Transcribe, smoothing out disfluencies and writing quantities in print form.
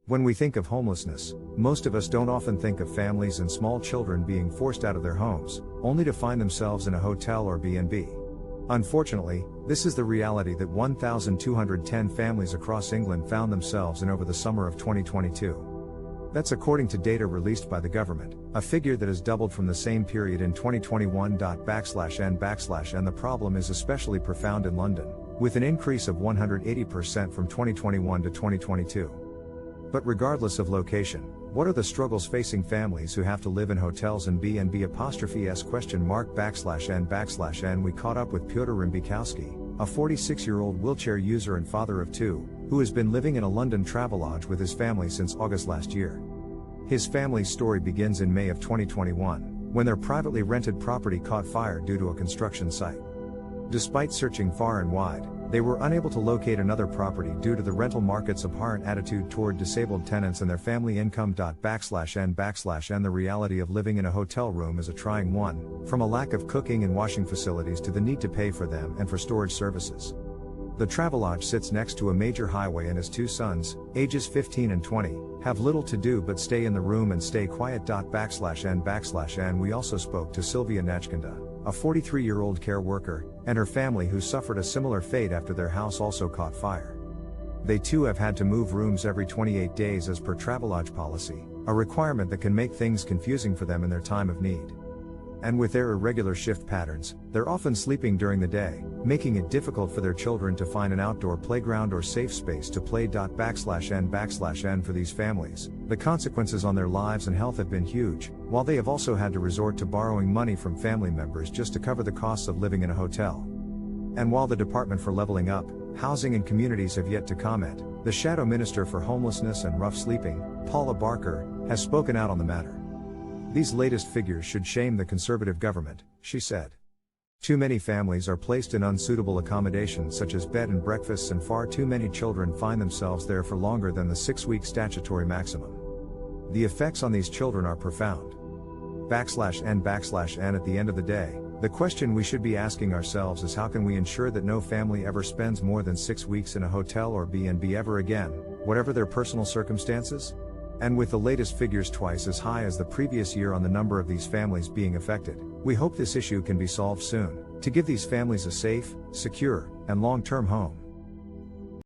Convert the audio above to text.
When we think of homelessness, most of us don't often think of families and small children being forced out of their homes, only to find themselves in a hotel or B&B. Unfortunately, this is the reality that 1,210 families across England found themselves in over the summer of 2022. That's according to data released by the government, a figure that has doubled from the same period in 2021. And the problem is especially profound in London, with an increase of 180% from 2021 to 2022. But regardless of location, what are the struggles facing families who have to live in hotels and B&B?" We caught up with Piotr Rymbikowski, a 46-year-old wheelchair user and father of two, who has been living in a London Travelodge with his family since August last year. His family's story begins in May of 2021, when their privately rented property caught fire due to a construction site. Despite searching far and wide, they were unable to locate another property due to the rental market's abhorrent attitude toward disabled tenants and their family income. And the reality of living in a hotel room is a trying one, from a lack of cooking and washing facilities to the need to pay for them and for storage services. The Travelodge sits next to a major highway and his two sons, ages 15 and 20, have little to do but stay in the room and stay quiet. And we also spoke to Sylvia Nachkanda, a 43-year-old care worker, and her family who suffered a similar fate after their house also caught fire. They too have had to move rooms every 28 days as per Travelodge policy, a requirement that can make things confusing for them in their time of need. And with their irregular shift patterns, they're often sleeping during the day, making it difficult for their children to find an outdoor playground or safe space to play. And for these families, the consequences on their lives and health have been huge, while they have also had to resort to borrowing money from family members just to cover the costs of living in a hotel. And while the Department for Levelling Up, Housing and Communities have yet to comment, the Shadow Minister for Homelessness and Rough Sleeping, Paula Barker, has spoken out on the matter. "These latest figures should shame the Conservative government," she said. "Too many families are placed in unsuitable accommodations such as bed and breakfasts, and far too many children find themselves there for longer than the 6-week statutory maximum. The effects on these children are profound." And at the end of the day, the question we should be asking ourselves is, how can we ensure that no family ever spends more than 6 weeks in a hotel or B&B ever again, whatever their personal circumstances? And with the latest figures twice as high as the previous year on the number of these families being affected, we hope this issue can be solved soon, to give these families a safe, secure, and long-term home.